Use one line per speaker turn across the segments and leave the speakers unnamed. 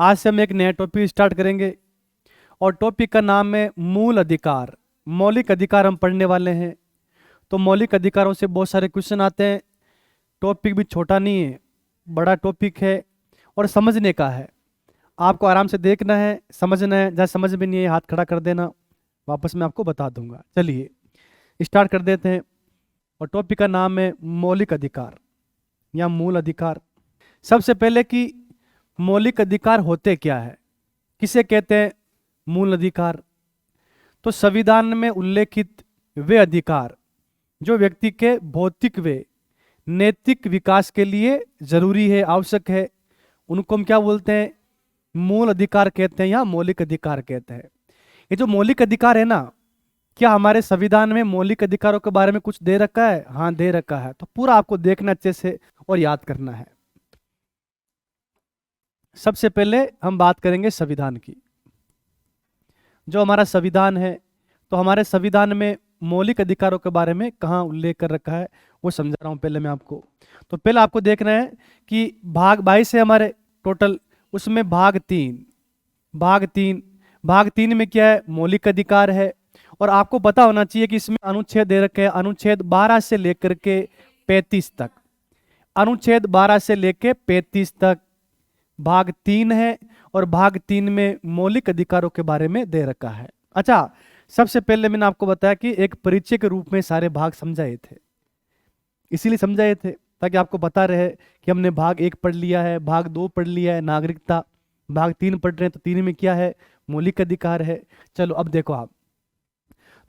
आज से हम एक नया टॉपिक स्टार्ट करेंगे और टॉपिक का नाम है मूल अधिकार। मौलिक अधिकार हम पढ़ने वाले हैं। तो मौलिक अधिकारों से बहुत सारे क्वेश्चन आते हैं। टॉपिक भी छोटा नहीं है, बड़ा टॉपिक है और समझने का है। आपको आराम से देखना है, समझना है। जहाँ समझ में नहीं है हाथ खड़ा कर देना, वापस मैं आपको बता दूंगा। चलिए स्टार्ट कर देते हैं। और टॉपिक का नाम है मौलिक अधिकार या मूल अधिकार। सबसे पहले कि मौलिक अधिकार होते क्या है, किसे कहते हैं मूल अधिकार। तो संविधान में उल्लेखित वे अधिकार जो व्यक्ति के भौतिक व नैतिक विकास के लिए जरूरी है, आवश्यक है, उनको हम क्या बोलते हैं, मूल अधिकार कहते हैं या मौलिक अधिकार कहते हैं। ये जो मौलिक अधिकार है ना, क्या हमारे संविधान में मौलिक अधिकारों के बारे में कुछ दे रखा है? हाँ, दे रखा है। तो पूरा आपको देखना अच्छे से और याद करना है। सबसे पहले हम बात करेंगे संविधान की। जो हमारा संविधान है, तो हमारे संविधान में मौलिक अधिकारों के बारे में कहाँ उल्लेख कर रखा है वो समझा रहा हूँ पहले मैं आपको। तो पहले आपको देखना है कि भाग 22 है हमारे टोटल, उसमें भाग तीन में क्या है, मौलिक अधिकार है। और आपको पता होना चाहिए कि इसमें अनुच्छेद दे रखे हैं, अनुच्छेद 12 से लेकर के 35 तक। अनुच्छेद 12 से लेकर 35 तक भाग 3 है और भाग 3 में मौलिक अधिकारों के बारे में दे रखा है। अच्छा, सबसे पहले मैंने आपको बताया कि एक परिचय के रूप में सारे भाग समझाए थे, इसीलिए समझाए थे ताकि आपको पता रहे कि हमने भाग 1 पढ़ लिया है, भाग 2 पढ़ लिया है नागरिकता, भाग 3 पढ़ रहे हैं तो 3 में क्या है, मौलिक अधिकार है। चलो अब देखो आप,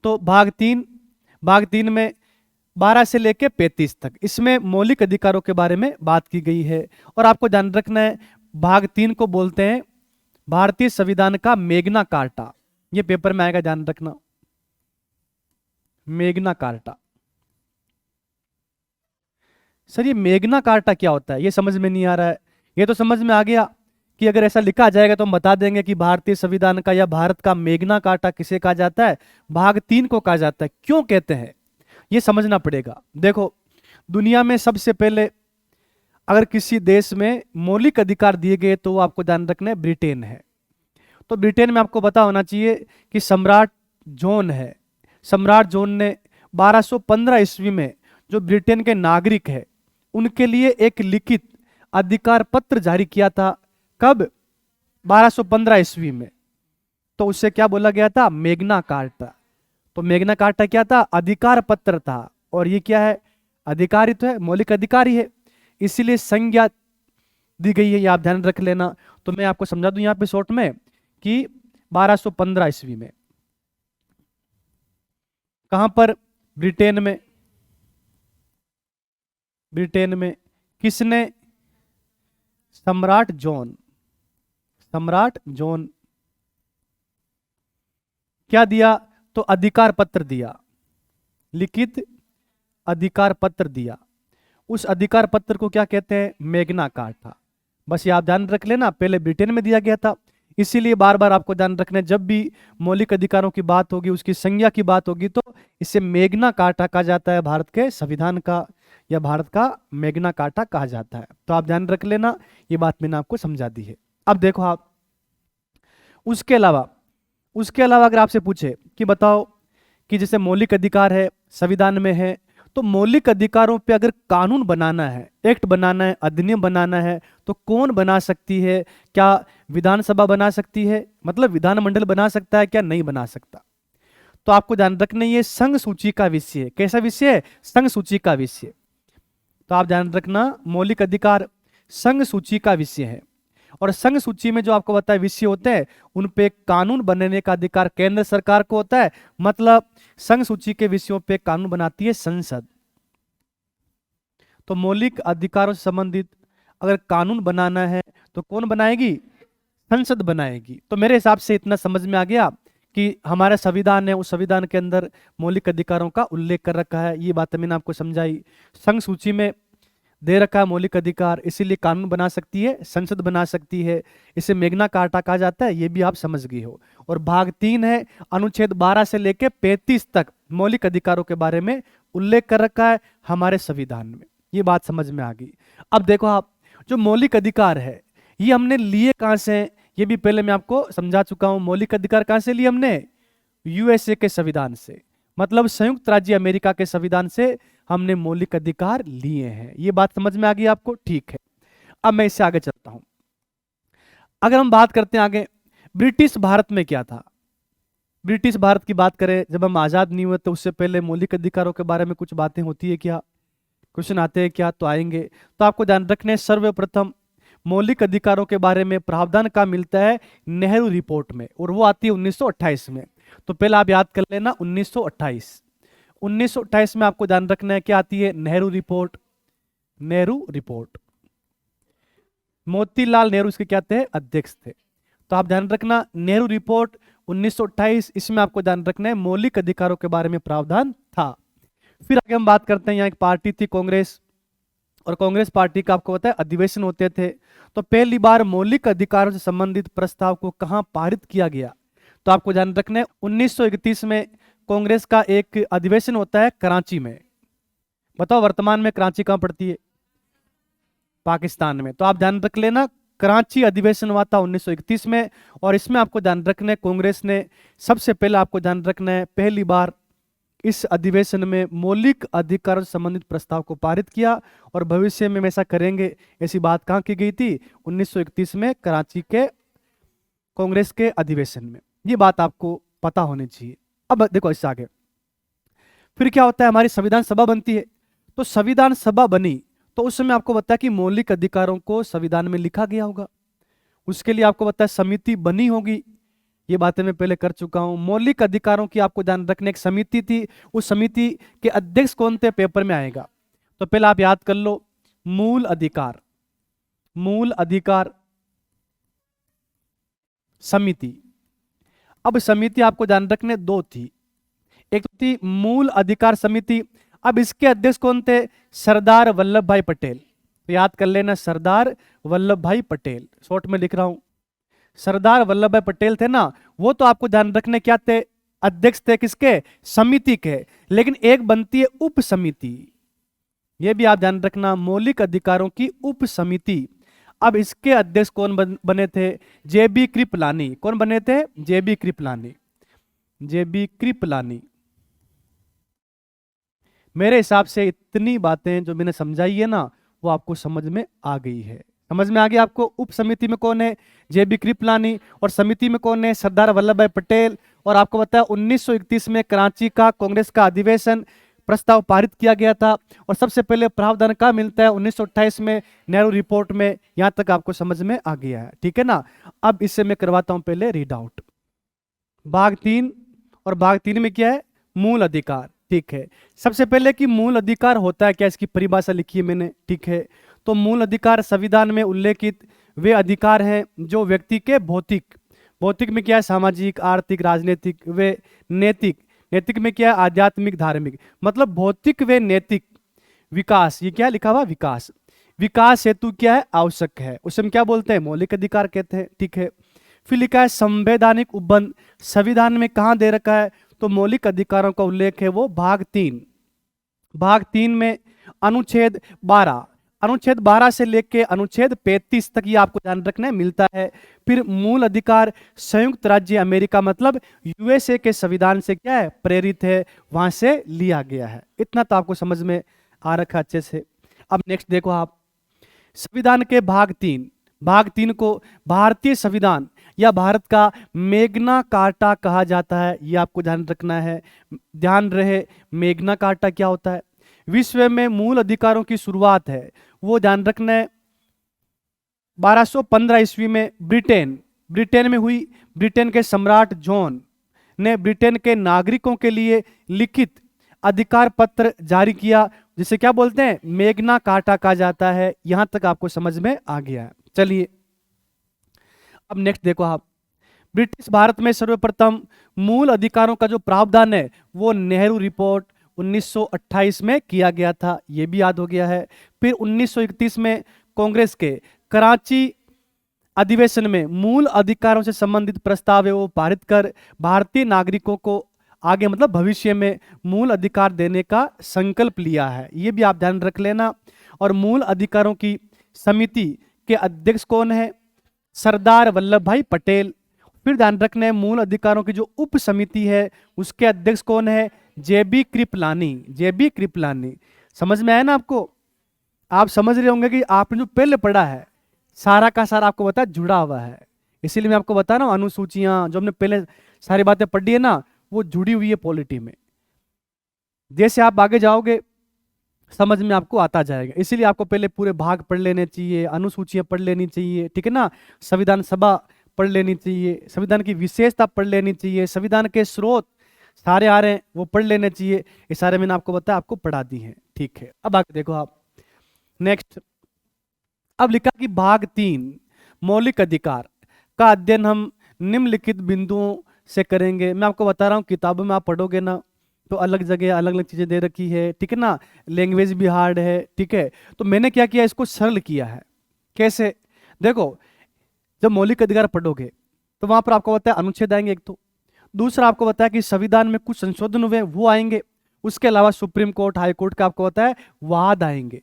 तो भाग 3 में 12 से लेकर 35 तक इसमें मौलिक अधिकारों के बारे में बात की गई है। और आपको ध्यान रखना है, भाग 3 को बोलते हैं भारतीय संविधान का मेग्ना कार्टा। ये पेपर में आएगा, ध्यान रखना, मेग्ना कार्टा। सर ये मेग्ना कार्टा क्या होता है, ये समझ में नहीं आ रहा है। ये तो समझ में आ गया कि अगर ऐसा लिखा जाएगा तो हम बता देंगे कि भारतीय संविधान का या भारत का मेग्ना कार्टा किसे कहा जाता है, भाग 3 को कहा जाता है। क्यों कहते हैं ये समझना पड़ेगा। देखो, दुनिया में सबसे पहले अगर किसी देश में मौलिक अधिकार दिए गए तो वो आपको ध्यान रखना है ब्रिटेन है। तो ब्रिटेन में आपको पता होना चाहिए कि सम्राट जॉन है। सम्राट जॉन ने 1215 ईस्वी में जो ब्रिटेन के नागरिक है उनके लिए एक लिखित अधिकार पत्र जारी किया था। कब? 1215 ईस्वी में। तो उससे क्या बोला गया था, मेग्ना कार्टा। तो मेग्ना कार्टा क्या था, अधिकार पत्र था। और ये क्या है, अधिकारी तो है, मौलिक अधिकारी है, इसीलिए संज्ञा दी गई है, ये आप ध्यान रख लेना। तो मैं आपको समझा दूं यहाँ पे शॉर्ट में कि 1215 ईस्वी में कहां पर, ब्रिटेन में किसने, सम्राट जॉन क्या दिया, तो अधिकार पत्र दिया, लिखित अधिकार पत्र दिया। उस अधिकार पत्र को क्या कहते हैं, मेग्ना कार्टा। बस ये आप ध्यान रख लेना, पहले ब्रिटेन में दिया गया था। इसीलिए बार बार आपको ध्यान रखना है, जब भी मौलिक अधिकारों की बात होगी, उसकी संज्ञा की बात होगी, तो इसे मेग्ना कार्टा कहा जाता है, भारत के संविधान का या भारत का मेग्ना कार्टा कहा जाता है। तो आप ध्यान रख लेना, ये बात मैंने आपको समझा दी है। अब देखो आप, उसके अलावा अगर आपसे पूछे कि बताओ कि जैसे मौलिक अधिकार है, संविधान में है, तो मौलिक अधिकारों पे अगर कानून बनाना है, एक्ट बनाना है, अधिनियम बनाना है, तो कौन बना सकती है? क्या विधानसभा बना सकती है, मतलब विधानमंडल बना सकता है, क्या नहीं बना सकता? तो आपको ध्यान रखना, ये संघ सूची का विषय है। कैसा विषय है? संघ सूची का विषय। तो आप ध्यान रखना, मौलिक अधिकार संघ सूची का विषय है। और संघ सूची में जो आपको बताया विषय होते हैं, उन पे कानून बनने का अधिकार केंद्र सरकार को होता है। मतलब संघ सूची के विषयों पे कानून बनाती है संसद। तो मौलिक अधिकारों से संबंधित अगर कानून बनाना है तो कौन बनाएगी? संसद बनाएगी। तो मेरे हिसाब से इतना समझ में आ गया कि हमारा संविधान है, उस संविधान के अंदर मौलिक अधिकारों का उल्लेख कर रखा है। ये बात मैंने आपको समझाई। संघ सूची में दे रखा है मौलिक अधिकार, इसीलिए कानून बना सकती है, संसद बना सकती है, इसे मेग्ना कार्टा कहा जाता है, ये भी आप समझ गए हो। और भाग 3 है, अनुच्छेद 12 से लेकर 35 तक मौलिक अधिकारों के बारे में उल्लेख कर रखा है हमारे संविधान में। ये बात समझ में आ गई। अब देखो आप, जो मौलिक अधिकार है ये हमने लिए कहां से हैं? ये भी पहले मैं आपको समझा चुका हूं। मौलिक अधिकार कहां से लिए हमने? यूएसए के संविधान से, मतलब संयुक्त राज्य अमेरिका के संविधान से हमने मौलिक अधिकार लिए हैं। ये बात समझ में आ गई आपको? ठीक है, अब मैं इससे आगे चलता हूं। अगर हम बात करते हैं आगे, ब्रिटिश भारत में क्या था? ब्रिटिश भारत की बात करें, जब हम आजाद नहीं हुए तो उससे पहले मौलिक अधिकारों के बारे में कुछ बातें होती है क्या? क्वेश्चन आते हैं क्या? तो आएंगे। तो आपको ध्यान रखने, सर्वप्रथम मौलिक अधिकारों के बारे में प्रावधान का मिलता है नेहरू रिपोर्ट में, और वो आती है 1928 में। तो पहले आप याद कर लेना 1928। 1928 में आपको ध्यान रखना है क्या आती है? नेहरू रिपोर्ट। नेहरू रिपोर्ट, मोतीलाल नेहरू इसके क्या थे? अध्यक्ष थे। तो आप ध्यान रखना नेहरू रिपोर्ट 1928, इसमें आपको ध्यान रखना है मौलिक अधिकारों के बारे में प्रावधान था। फिर आगे हम बात करते हैं, यहाँ एक पार्टी थी कांग्रेस, और कांग्रेस पार्टी का आपको पता है अधिवेशन होते थे। तो पहली बार मौलिक अधिकारों से संबंधित प्रस्ताव को कहां पारित किया गया? तो आपको ध्यान रखना है 1931 में कांग्रेस का एक अधिवेशन होता है कराची में। बताओ वर्तमान में कराची कहां पड़ती है? पाकिस्तान में। तो आप ध्यान रख लेना, कराची अधिवेशन हुआ था 1931 में, और इसमें आपको ध्यान रखना है कांग्रेस ने सबसे पहले, आपको ध्यान रखना है, पहली बार इस अधिवेशन में मौलिक अधिकारों से संबंधित प्रस्ताव को पारित किया। और भविष्य में ऐसा करेंगे, ऐसी बात कहां की गई थी? 1931 में कराची के कांग्रेस के अधिवेशन में। ये बात आपको पता होनी चाहिए। अब देखो इससे आगे फिर क्या होता है, हमारी संविधान सभा बनती है। तो संविधान सभा बनी तो उस समय आपको बताया कि मौलिक अधिकारों को संविधान में लिखा गया होगा। उसके लिए आपको बताया समिति बनी होगी। ये बातें मैं पहले कर चुका हूं। मौलिक अधिकारों की आपको ध्यान रखने, एक समिति थी, उस समिति के अध्यक्ष कौन थे? पेपर में आएगा। तो पहले आप याद कर लो, मूल अधिकार, मूल अधिकार समिति। अब समिति आपको ध्यान रखने दो थी, एक तो थी मूल अधिकार समिति। अब इसके अध्यक्ष कौन थे? सरदार वल्लभ भाई पटेल। तो याद कर लेना, सरदार वल्लभ भाई पटेल, शॉर्ट में लिख रहा हूं, सरदार वल्लभ भाई पटेल थे ना। वो तो आपको ध्यान रखने क्या थे? अध्यक्ष थे किसके? समिति के। लेकिन एक बनती है उप समिति, ये भी आप ध्यान रखना, मौलिक अधिकारों की उप समिति। अब इसके अध्यक्ष कौन बने थे? जेबी कृपलानी। कौन बने थे? जेबी कृपलानी। जेबी कृपलानी। मेरे हिसाब से इतनी बातें जो मैंने समझाई है ना, वो आपको समझ में आ गई है। समझ में आ गया आपको? उप समिति में कौन है? जेबी कृपलानी। और समिति में कौन है? सरदार वल्लभ भाई पटेल। और आपको बताया 1931 में कराची का कांग्रेस का अधिवेशन, प्रस्ताव पारित किया गया था। और सबसे पहले प्रावधान का मिलता है 1928 में नेहरू रिपोर्ट में। यहां तक आपको समझ में आ गया है, ठीक है ना? अब इससे मैं करवाता हूं पहले रीड आउट। भाग 3, और भाग 3 में क्या है? मूल अधिकार। ठीक है, सबसे पहले कि मूल अधिकार होता है क्या, इसकी परिभाषा लिखी है मैंने। ठीक है, तो मूल अधिकार संविधान में उल्लेखित वे अधिकार हैं जो व्यक्ति के भौतिक, भौतिक में क्या है? सामाजिक, आर्थिक, राजनीतिक, वे नैतिक, नैतिक में क्या है? आध्यात्मिक, धार्मिक, मतलब भौतिक व नैतिक विकास। ये क्या लिखा हुआ? विकास, विकास हेतु क्या है? आवश्यक है। उसे हम क्या बोलते हैं? मौलिक अधिकार कहते हैं। ठीक है, फिर लिखा है संवैधानिक उपबंध। संविधान में कहां दे रखा है? तो मौलिक अधिकारों का उल्लेख है वो भाग 3। भाग 3 में अनुच्छेद 12, अनुच्छेद 12 से लेके अनुच्छेद 35 तक ये आपको ध्यान रखना है, मिलता है। फिर मूल अधिकार संयुक्त राज्य अमेरिका, मतलब यूएसए के संविधान से क्या है? प्रेरित है, वहां से लिया गया है। इतना तो आपको समझ में आ रखा अच्छे से। अब नेक्स्ट देखो आप, संविधान के भाग 3, भाग 3 को भारतीय संविधान या भारत का मेग्ना कार्टा कहा जाता है। ये आपको ध्यान रखना है, ध्यान रहे मेग्ना कार्टा क्या होता है। विश्व में मूल अधिकारों की शुरुआत है, वो ध्यान रखना है 1215 ईस्वी में ब्रिटेन में हुई। ब्रिटेन के सम्राट जॉन ने ब्रिटेन के नागरिकों के लिए लिखित अधिकार पत्र जारी किया, जिसे क्या बोलते हैं? मेग्ना कार्टा कहा जाता है। यहां तक आपको समझ में आ गया है। चलिए अब नेक्स्ट देखो आप, ब्रिटिश भारत में सर्वप्रथम मूल अधिकारों का जो प्रावधान है वो नेहरू रिपोर्ट 1928 में किया गया था, ये भी याद हो गया है। फिर 1931 में कांग्रेस के कराची अधिवेशन में मूल अधिकारों से संबंधित प्रस्ताव है वो पारित कर भारतीय नागरिकों को आगे, मतलब भविष्य में मूल अधिकार देने का संकल्प लिया है। ये भी आप ध्यान रख लेना। और मूल अधिकारों की समिति के अध्यक्ष कौन है? सरदार वल्लभ भाई पटेल। फिर ध्यान रखना है मूल अधिकारों की जो उप समिति है उसके अध्यक्ष कौन है? जेबी कृपलानी। जेबी कृपलानी। समझ में आया ना आपको? आप समझ रहे होंगे कि आपने जो पहले पढ़ा है सारा का सारा आपको बता जुड़ा हुआ है। इसीलिए मैं आपको बता रहा हूं अनुसूचियां जो हमने पहले सारी बातें पढ़ी है ना वो जुड़ी हुई है पॉलिटी में। जैसे आप आगे जाओगे समझ में आपको आता जाएगा। इसीलिए आपको पहले पूरे भाग पढ़ लेने चाहिए, अनुसूचियां पढ़ लेनी चाहिए, ठीक है ना। संविधान सभा पढ़ लेनी चाहिए, संविधान की विशेषता पढ़ लेनी चाहिए, संविधान के स्रोत सारे आ रहे हैं वो पढ़ लेने चाहिए। ये सारे मैंने आपको बताया, आपको पढ़ा दी है, ठीक है। अब आगे देखो आप नेक्स्ट। अब लिखा कि भाग 3 मौलिक अधिकार का अध्ययन हम निम्नलिखित बिंदुओं से करेंगे। मैं आपको बता रहा हूँ किताबों में आप पढ़ोगे ना तो अलग जगह अलग अलग चीजें दे रखी है, ठीक है ना। लैंग्वेज भी हार्ड है, ठीक है। तो मैंने क्या किया, इसको सरल किया है। कैसे? देखो, जब मौलिक अधिकार पढ़ोगे तो वहां पर आपको बताया अनुच्छेद आएंगे एक तो, दूसरा आपको बताया कि संविधान में कुछ संशोधन हुए वो आएंगे, उसके अलावा सुप्रीम कोर्ट हाई कोर्ट का आपको बताया वाद आएंगे,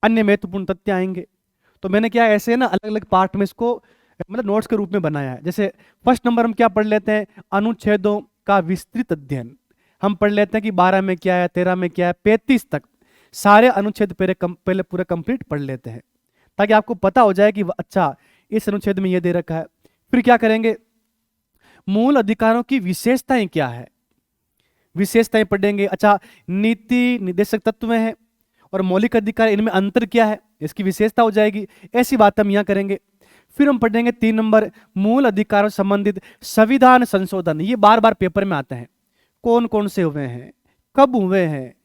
अन्य महत्वपूर्ण तथ्य आएंगे। तो मैंने क्या ऐसे ना अलग अलग पार्ट में इसको मतलब नोट्स के रूप में बनाया है। जैसे फर्स्ट नंबर हम क्या पढ़ लेते हैं, अनुच्छेदों का विस्तृत अध्ययन। हम पढ़ लेते हैं कि 12 में क्या है, 13 में क्या है, 35 तक सारे अनुच्छेद पहले पूरे कंप्लीट पढ़ लेते हैं ताकि आपको पता हो जाए कि अच्छा इस अनुच्छेद में ये दे रखा है। फिर क्या करेंगे, मूल अधिकारों की विशेषताएं क्या है, विशेषताएं पढ़ेंगे। अच्छा, नीति निर्देशक तत्व हैं और मौलिक अधिकार इनमें अंतर क्या है, इसकी विशेषता हो जाएगी। ऐसी बात हम यहां करेंगे। फिर हम पढ़ेंगे 3 नंबर मूल अधिकारों संबंधित संविधान संशोधन। ये बार बार पेपर में आते हैं, कौन कौन से हुए हैं, कब हुए हैं,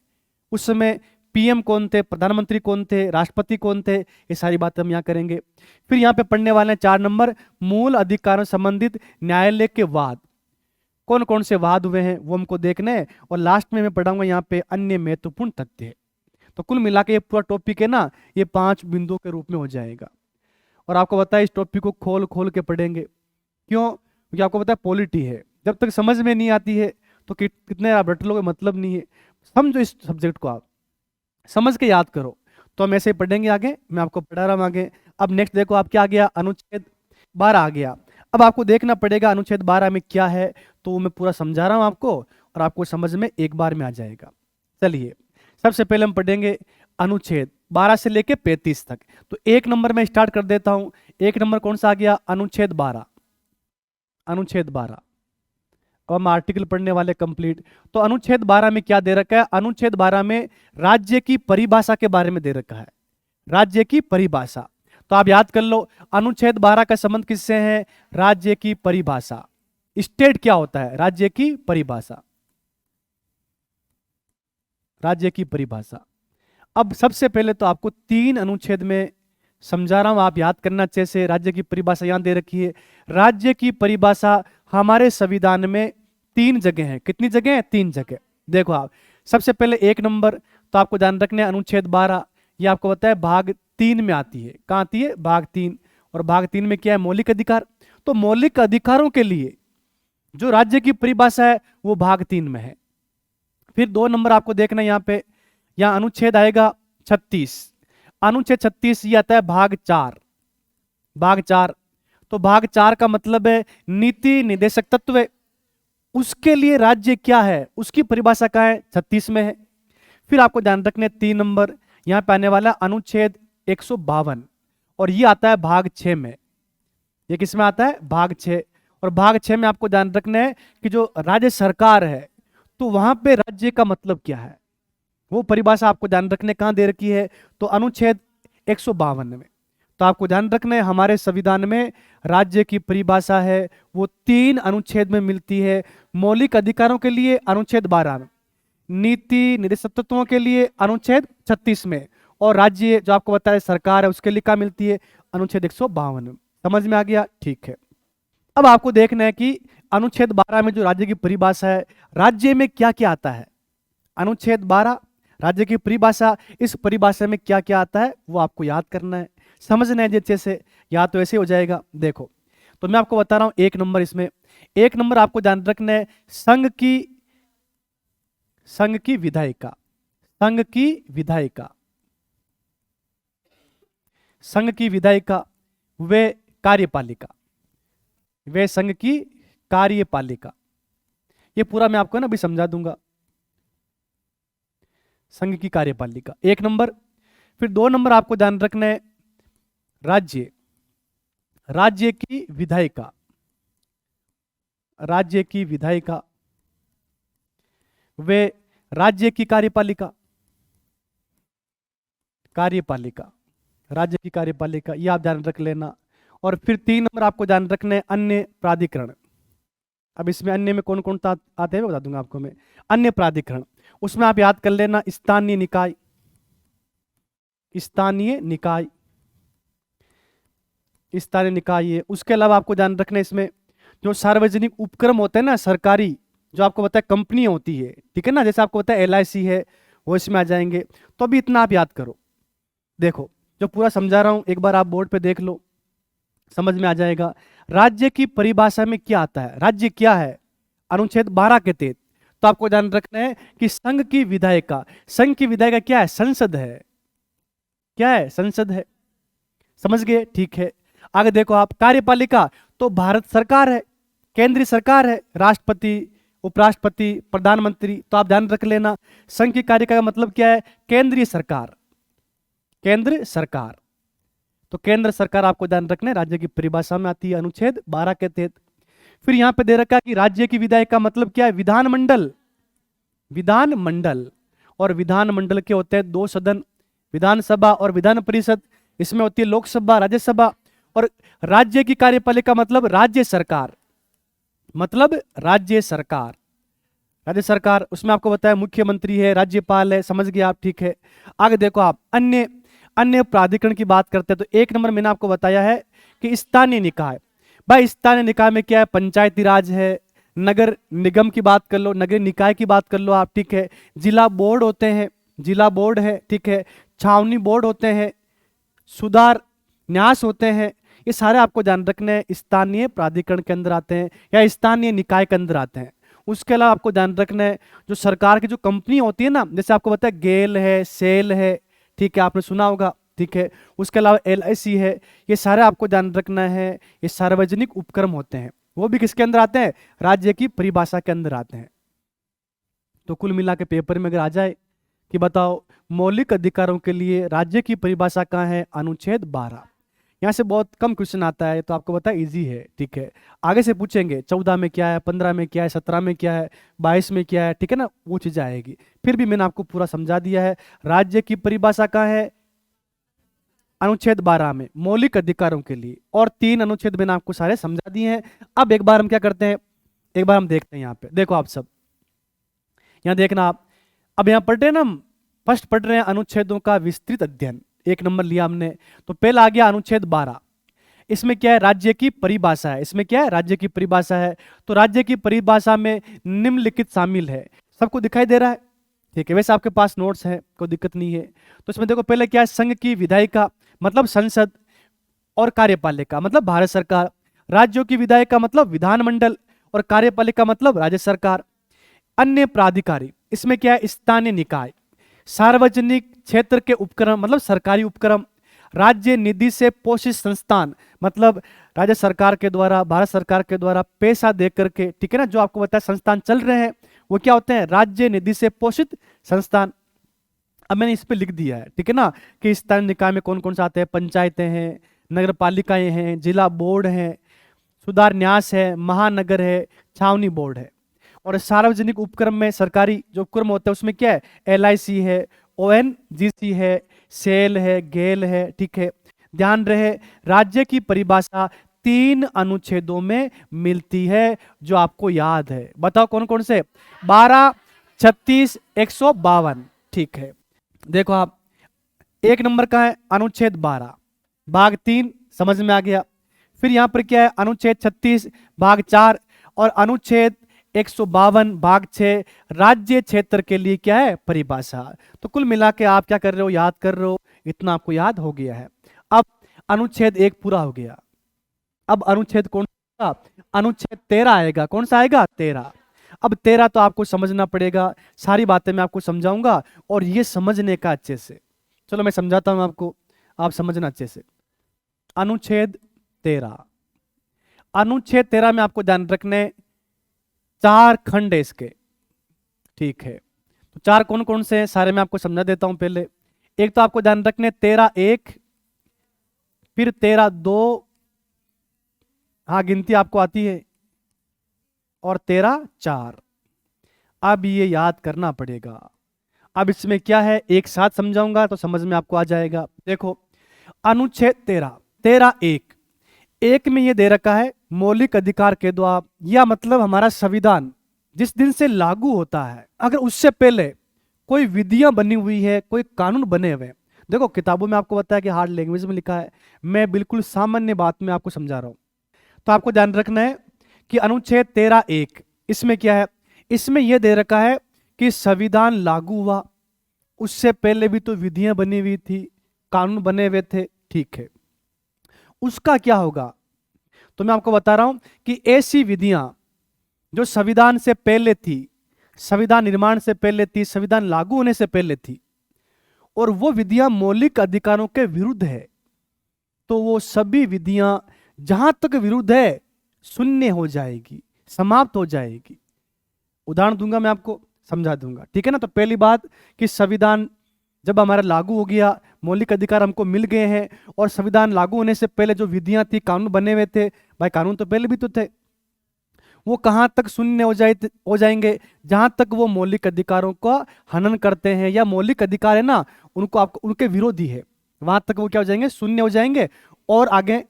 उस समय पीएम कौन थे, प्रधानमंत्री कौन थे, राष्ट्रपति कौन थे, ये सारी बातें हम यहाँ करेंगे। फिर यहाँ पे पढ़ने वाले हैं 4 नंबर मूल अधिकारों संबंधित न्यायालय के वाद। कौन कौन से वाद हुए हैं वो हमको देखने हैं। और लास्ट में मैं पढ़ाऊंगा यहाँ पे अन्य महत्वपूर्ण तथ्य। तो कुल मिला के ये पूरा टॉपिक है ना, ये 5 बिंदुओं के रूप में हो जाएगा। और आपको पता है इस टॉपिक को खोल खोल के पढ़ेंगे। क्यों? क्योंकि आपको पता है पॉलिटी है, जब तक समझ में नहीं आती है तो कितने आप रट लोगे मतलब नहीं है। समझो इस सब्जेक्ट को, आप समझ के याद करो। तो हम ऐसे ही पढ़ेंगे आगे, मैं आपको पढ़ा रहा हूँ आगे। अब नेक्स्ट देखो आप क्या आ गया, अनुच्छेद 12 आ गया। अब आपको देखना पड़ेगा अनुच्छेद 12 में क्या है, तो वो मैं पूरा समझा रहा हूँ आपको और आपको समझ में एक बार में आ जाएगा। चलिए सबसे पहले हम पढ़ेंगे अनुच्छेद 12 से लेके 35 तक। तो 1 नंबर में स्टार्ट कर देता हूं। 1 नंबर कौन सा आ गया, अनुच्छेद 12। अनुच्छेद 12 और हम आर्टिकल पढ़ने वाले कंप्लीट। तो अनुच्छेद 12 में क्या दे रखा है, अनुच्छेद 12 में राज्य की परिभाषा के बारे में दे रखा है, राज्य की परिभाषा। तो आप याद कर लो अनुच्छेद 12 का संबंध किससे है, राज्य की परिभाषा। स्टेट क्या होता है, राज्य की परिभाषा, राज्य की परिभाषा। अब सबसे पहले तो आपको 3 अनुच्छेद में समझा रहा हूं, आप याद करना अच्छे से। राज्य की परिभाषा यहां दे रखी है। राज्य की परिभाषा हमारे संविधान में 3 जगह है। कितनी जगह है, 3 जगह। देखो आप सबसे पहले 1 नंबर तो आपको ध्यान रखना है अनुच्छेद 12, ये आपको पता है भाग 3 में आती है। कहां आती है, भाग 3। और भाग 3 में क्या है, मौलिक अधिकार। तो मौलिक अधिकारों के लिए जो राज्य की परिभाषा है वो भाग 3 में है। फिर 2 नंबर आपको देखना है, यहाँ पे यहाँ अनुच्छेद आएगा 36। अनुच्छेद 36 ये आता है भाग 4। भाग 4, तो भाग 4 का मतलब है नीति निर्देशक तत्व। उसके लिए राज्य क्या है, उसकी परिभाषा क्या है, 36 में है। फिर आपको ध्यान रखने 3 नंबर यहां पे आने वाला अनुच्छेद 152 और ये आता है भाग 6 में। ये किस में आता है, भाग 6। और भाग 6 में आपको ध्यान रखना है कि जो राज्य सरकार है तो वहां पे राज्य का मतलब क्या है, वो परिभाषा आपको ध्यान रखने कहां दे रखी है, तो अनुच्छेद 152 में। तो आपको ध्यान रखना है हमारे संविधान में राज्य की परिभाषा है वो 3 अनुच्छेद में मिलती है। मौलिक अधिकारों के लिए अनुच्छेद 12 में, नीति निर्देशक तत्वों के लिए अनुच्छेद 36 में, और राज्य जो आपको बताया सरकार है उसके लिए क्या मिलती है, अनुच्छेद 152 में। समझ में आ गया, ठीक है। अब आपको देखना है कि अनुच्छेद 12 में जो राज्य की परिभाषा है, राज्य में क्या क्या आता है। अनुच्छेद 12 राज्य की परिभाषा, इस परिभाषा में क्या क्या आता है वो आपको याद करना है, समझना है अच्छे से, या तो ऐसे हो जाएगा। देखो तो मैं आपको बता रहा हूं 1 नंबर, इसमें 1 नंबर आपको ध्यान रखना है संघ की विधायिका। संघ की विधायिका, संघ की विधायिका वे कार्यपालिका, वे संघ की कार्यपालिका। ये पूरा मैं आपको ना अभी समझा दूंगा। संघ की कार्यपालिका 1 नंबर। फिर 2 नंबर आपको ध्यान रखना है राज्य, राज्य की विधायिका, राज्य की विधायिका, वे राज्य की कार्यपालिका, कार्यपालिका, राज्य की कार्यपालिका, ये आप ध्यान रख लेना। और फिर 3 नंबर आपको ध्यान रखना है अन्य प्राधिकरण। अब इसमें अन्य में कौन कौन आते हैं मैं बता दूंगा आपको मैं। अन्य प्राधिकरण, उसमें आप याद कर लेना स्थानीय निकाय, स्थानीय निकाय, स्थानीय निकाय है। उसके अलावा आपको ध्यान रखना है इसमें जो सार्वजनिक उपक्रम होते हैं ना सरकारी, जो आपको पता है कंपनी होती है, ठीक है ना, जैसे आपको पता है LIC है, वो इसमें आ जाएंगे। तो अभी इतना आप याद करो, देखो जो पूरा समझा रहा हूं एक बार आप बोर्ड पे देख लो, समझ में आ जाएगा। राज्य की परिभाषा में क्या आता है, राज्य क्या है अनुच्छेद 12 के तहत, तो आपको ध्यान रखना है कि संघ की विधायिका, संघ की विधायिका क्या है, संसद है, क्या है, संसद है, समझ गए, ठीक है। आगे देखो आप कार्यपालिका, तो भारत सरकार है, केंद्रीय सरकार है, राष्ट्रपति, उपराष्ट्रपति, प्रधानमंत्री, तो आप ध्यान रख लेना संघ की कार्यपालिका का मतलब क्या है, केंद्रीय सरकार, केंद्र सरकार। तो केंद्र सरकार आपको ध्यान रखना है राज्य की परिभाषा में आती है अनुच्छेद 12 के तहत। फिर यहां पे दे रखा है कि राज्य की विधायिका का मतलब क्या है, विधानमंडल, विधानमंडल। और विधानमंडल के होते हैं 2 सदन, विधानसभा और विधान परिषद, इसमें होती है लोकसभा, राज्यसभा। और राज्य की कार्यपालिका मतलब राज्य सरकार, मतलब राज्य सरकार, राज्य सरकार, उसमें आपको बताया मुख्यमंत्री है, राज्यपाल है, समझ गए आप, ठीक है। आगे देखो आप अन्य अन्य प्राधिकरण की बात करते हैं, तो 1 नंबर मैंने आपको बताया है कि स्थानीय निकाय। भाई स्थानीय निकाय में क्या है, पंचायती राज है, नगर निगम की बात कर लो, नगर निकाय की बात कर लो आप, ठीक है। जिला बोर्ड होते हैं, जिला बोर्ड है, ठीक है। छावनी बोर्ड होते हैं, सुधार न्यास होते हैं, ये सारे आपको ध्यान रखने हैं स्थानीय प्राधिकरण के अंदर आते हैं या स्थानीय निकाय के अंदर आते हैं। उसके अलावा आपको ध्यान रखना है जो सरकार की जो कंपनी होती है ना, जैसे आपको बताया गेल है, सेल है, ठीक है, आपने सुना होगा, ठीक है। उसके अलावा LIC है, ये सारे आपको ध्यान रखना है, ये सार्वजनिक उपक्रम होते हैं, वो भी किसके अंदर आते हैं, राज्य की परिभाषा के अंदर आते हैं। तो कुल मिला के पेपर में अगर आ जाए कि बताओ मौलिक अधिकारों के लिए राज्य की परिभाषा कहाँ है, अनुच्छेद 12। यहाँ से बहुत कम क्वेश्चन आता है, तो आपको पता है इजी है, ठीक है। आगे से पूछेंगे 14 में क्या है, 15 में क्या है, 17 में क्या है, 22 में क्या है, ठीक है ना, वो चीजें आएगी। फिर भी मैंने आपको पूरा समझा दिया है। राज्य की परिभाषा कहाँ है, अनुच्छेद 12 में मौलिक अधिकारों के लिए, और 3 अनुच्छेद मैंने आपको सारे समझा दिए हैं। अब एक बार हम क्या करते हैं, एक बार हम देखते हैं यहाँ पे, देखो आप सब यहाँ देखना आप, अब यहाँ पढ़ रहे हैं ना हम, फर्स्ट पढ़ रहे हैं अनुच्छेदों का विस्तृत अध्ययन, 1 नंबर लिया हमने। तो पहला आ गया अनुच्छेद 12, इसमें क्या है, राज्य की परिभाषा है, इसमें क्या है, राज्य की परिभाषा है। तो राज्य की परिभाषा में निम्नलिखित शामिल है, सबको दिखाई दे रहा है, ठीक है। वैसे आपके पास नोट्स है, कोई दिक्कत नहीं है। तो इसमें देखो पहले क्या है, संघ की विधायिका मतलब संसद, और कार्यपालिका मतलब भारत सरकार, राज्यों की विधायिका मतलब विधानमंडल, और कार्यपालिका मतलब राज्य सरकार। अन्य प्राधिकारी, इसमें क्या है, स्थानीय निकाय, सार्वजनिक क्षेत्र के उपक्रम मतलब सरकारी उपक्रम, राज्य निधि से पोषित संस्थान मतलब राज्य सरकार के द्वारा, भारत सरकार के द्वारा पैसा दे करके, ठीक है ना, जो आपको बताया संस्थान चल रहे हैं वो क्या होते हैं, राज्य निधि से पोषित संस्थान। अब मैंने इस पे लिख दिया है, ठीक है ना, कि स्थानीय निकाय में कौन कौन से आते हैं, पंचायतें हैं, नगर पालिकाएं हैं, जिला बोर्ड है, सुधार न्यास है, महानगर है, छावनी बोर्ड है। और सार्वजनिक उपक्रम में सरकारी जो उपक्रम होते हैं उसमें क्या है, LIC है, ONGC है, सेल है, गेल है, ठीक है। ध्यान रहे राज्य की परिभाषा 3 अनुच्छेदों में मिलती है, जो आपको याद है, बताओ कौन कौन से, 12, 36, 152, ठीक है। देखो आप 1 नंबर का है अनुच्छेद 12 भाग 3, समझ में आ गया। फिर यहां पर क्या है, अनुच्छेद 36 भाग 4 और अनुच्छेद 152 भाग 6 राज्य क्षेत्र के लिए क्या है, परिभाषा। तो कुल मिला के आप क्या कर रहे हो, याद कर रहे हो, इतना आपको याद हो गया है। अब अनुच्छेद 1 पूरा हो गया, अब अनुच्छेद कौन सा, अनुच्छेद 13 आएगा, कौन सा आएगा, 13। अब 13 तो आपको समझना पड़ेगा, सारी बातें मैं आपको समझाऊंगा और ये समझने का अच्छे से, चलो मैं समझाता हूं आपको, आप समझना अच्छे से। अनुच्छेद 13। अनुच्छेद 13 में आपको ध्यान रखने 4 खंड है इसके, ठीक है। तो 4 कौन कौन से हैं सारे मैं आपको समझा देता हूं पहले। एक तो आपको ध्यान रखने 13(1), फिर 13(2), हाँ गिनती आपको आती है, और 13(4). अब ये याद करना पड़ेगा। अब इसमें क्या है एक साथ समझाऊंगा तो समझ में आपको आ जाएगा। देखो अनुच्छेद 13(1), एक में ये दे रखा है मौलिक अधिकार के द्वारा, या मतलब हमारा संविधान जिस दिन से लागू होता है, अगर उससे पहले कोई विधियां बनी हुई है, कोई कानून बने हुए। देखो किताबों में आपको बताया कि हार्ड लैंग्वेज में लिखा है, मैं बिल्कुल सामान्य बात में आपको समझा रहा हूं। तो आपको ध्यान रखना है कि अनुच्छेद 13(1) इसमें क्या है, इसमें यह दे रखा है कि संविधान लागू हुआ, उससे पहले भी तो विधियां बनी हुई थी, कानून बने हुए थे, ठीक है। उसका क्या होगा, तो मैं आपको बता रहा हूं कि ऐसी विधियां जो संविधान से पहले थी, संविधान निर्माण से पहले थी, संविधान लागू होने से पहले थी, और वो विधियां मौलिक अधिकारों के विरुद्ध है, तो वो सभी विधियां जहां तक विरुद्ध है शून्य हो जाएगी, समाप्त हो जाएगी। उदाहरण दूंगा मैं आपको, समझा दूंगा, ठीक है ना। तो पहली बात कि संविधान जब हमारा लागू हो गया, मौलिक अधिकार हमको मिल गए हैं, और संविधान लागू होने से पहले जो विधियां थी, कानून बने हुए थे, भाई कानून तो पहले भी तो थे, वो कहां तक शून्य हो जाएंगे, जहां तक वो मौलिक अधिकारों का हनन करते हैं, या मौलिक अधिकार है ना उनको आपको उनके विरोधी है, वहां तक वो क्या हो जाएंगे, शून्य हो जाएंगे, और आगे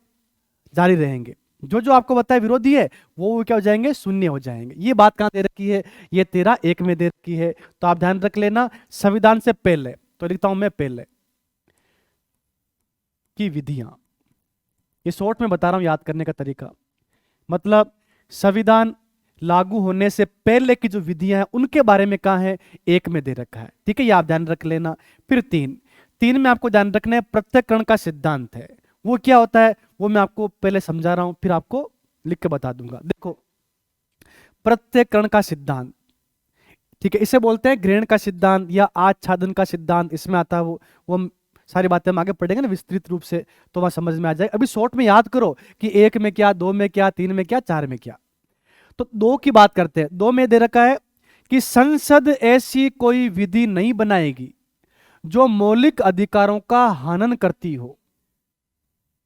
जारी रहेंगे। जो जो आपको बताया विरोधी है वो क्या हो जाएंगे, शून्य हो जाएंगे। ये बात कहां दे रखी है, ये 13(1) में दे रखी है। तो आप ध्यान रख लेना, संविधान से पहले, तो लिखता हूं मैं पहले की विधियां, ये शॉर्ट में बता रहा हूं याद करने का तरीका। मतलब संविधान लागू होने से पहले की जो विधियां हैं उनके बारे में कहा है, 1 में दे रखा है, ठीक है, ये आप ध्यान रख लेना। फिर 3 में आपको ध्यान रखना है पृथक्करण का सिद्धांत है। वो क्या होता है वो मैं आपको पहले समझा रहा हूं, फिर आपको लिख के बता दूंगा। देखो पृथक्करण का सिद्धांत, ठीक है, इसे बोलते हैं ग्रहण का सिद्धांत या आच्छादन का सिद्धांत, इसमें आता है वो सारी बातें हम आगे पढ़ेंगे ना विस्तृत रूप से, तो वहां समझ में आ जाए। अभी शॉर्ट में याद करो कि 1 में क्या, 2 में क्या, 3 में क्या, 4 में क्या। तो 2 की बात करते हैं। 2 में दे रखा है कि संसद ऐसी कोई विधि नहीं बनाएगी जो मौलिक अधिकारों का हनन करती हो,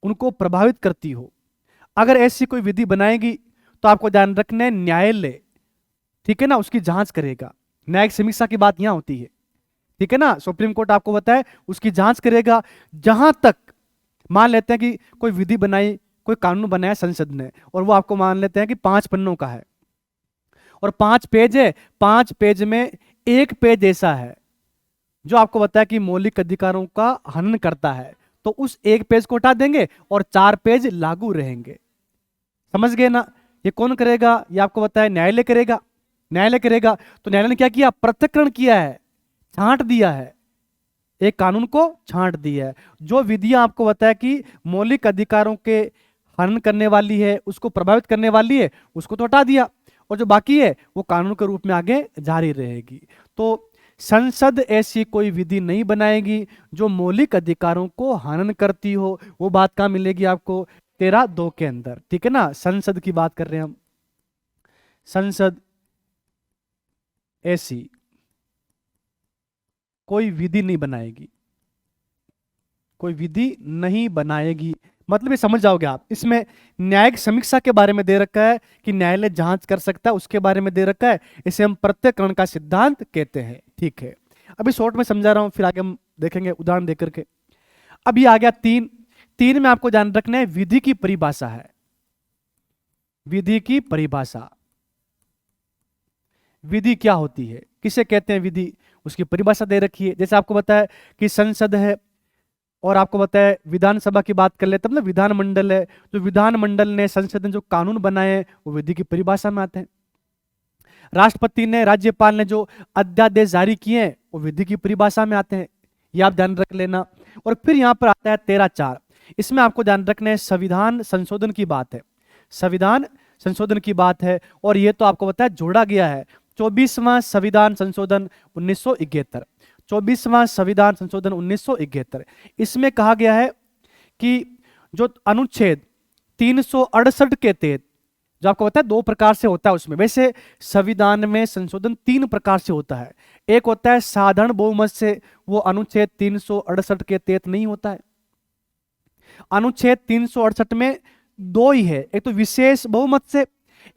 उनको प्रभावित करती हो। अगर ऐसी कोई विधि बनाएगी तो आपको ध्यान रखना है न्यायालय, ठीक है ना, उसकी जांच करेगा। न्यायिक समीक्षा की बात यहां होती है, ठीक है ना, सुप्रीम कोर्ट आपको बताए उसकी जांच करेगा। जहां तक मान लेते हैं कि कोई विधि बनाई, कोई कानून बनाया संसद ने, और वो आपको मान लेते हैं कि 5 पन्नों का है और 5 पेज है, 5 पेज में 1 पेज ऐसा है जो आपको बताया कि मौलिक अधिकारों का हनन करता है, तो उस 1 पेज को हटा देंगे और 4 पेज लागू रहेंगे। समझ गए ना। ये कौन करेगा, ये आपको बताया न्यायालय करेगा, न्यायालय करेगा। तो न्यायालय ने क्या किया, पृथक्करण किया है, छांट दिया है, एक कानून को छांट दिया है। जो विधियां आपको बताया कि मौलिक अधिकारों के हनन करने वाली है, उसको प्रभावित करने वाली है, उसको तो हटा दिया, और जो बाकी है वो कानून के रूप में आगे जारी रहेगी। तो संसद ऐसी कोई विधि नहीं बनाएगी जो मौलिक अधिकारों को हनन करती हो। वो बात कहां मिलेगी आपको, 13(2) के अंदर, ठीक है ना। संसद की बात कर रहे हैं हम, संसद ऐसी कोई विधि नहीं बनाएगी, कोई विधि नहीं बनाएगी, मतलब ये समझ जाओगे आप। इसमें न्यायिक समीक्षा के बारे में दे रखा है कि न्यायालय जांच कर सकता है, उसके बारे में दे रखा है, इसे हम पृथक्करण का सिद्धांत कहते हैं, ठीक है। अभी शॉर्ट में समझा रहा हूं, फिर आगे हम देखेंगे उदाहरण देकर के। अब ये आ गया 3 में आपको ध्यान रखना है विधि की परिभाषा है, विधि की परिभाषा। विधि क्या होती है, किसे कहते हैं विधि, उसकी परिभाषा दे रखी है। जैसे आपको बताया कि संसद है, और आपको बताया विधानसभा की बात कर ले तब ना विधानमंडल है, जो विधानमंडल ने, संसद ने जो कानून बनाए हैं वो विधि की परिभाषा में आते हैं। राष्ट्रपति ने, राज्यपाल ने जो अध्यादेश जारी किए हैं वो विधि की परिभाषा में आते हैं, ये आप ध्यान रख लेना। और फिर यहां पर आता है 13(4), इसमें आपको ध्यान रखना है संविधान संशोधन की बात है, संविधान संशोधन की बात है। और ये तो आपको बताया जोड़ा गया है 24वां संविधान संशोधन 1971, 24वां संविधान संशोधन 1971। इसमें कहा गया है कि जो अनुच्छेद 368 के तहत, जो आपको पता है 2 प्रकार से होता है उसमें। वैसे संविधान में संशोधन 3 प्रकार से होता है। एक होता है साधारण बहुमत से, वो अनुच्छेद 368 के तहत नहीं होता है। अनुच्छेद 368 में 2 ही है, एक तो विशेष बहुमत से,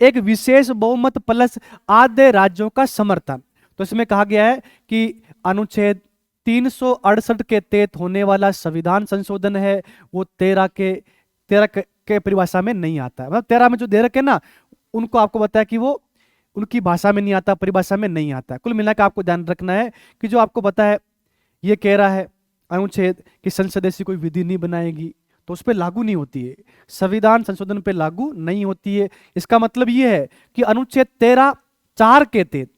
एक विशेष बहुमत प्लस आधे राज्यों का समर्थन। तो इसमें कहा गया है कि अनुच्छेद 368 के तहत होने वाला संविधान संशोधन है वो 13 के परिभाषा में नहीं आता है। मतलब 13 में जो दे रखे ना, उनको आपको बताया कि वो उनकी भाषा में नहीं आता, परिभाषा में नहीं आता है। कुल मिलाकर आपको ध्यान रखना है कि जो आपको पता है ये कह रहा है अनुच्छेद कि संसद ऐसी कोई विधि नहीं बनाएगी तो उस पर लागू नहीं होती है, संविधान संशोधन पे लागू नहीं होती है। इसका मतलब ये है कि अनुच्छेद 13(4) के तहत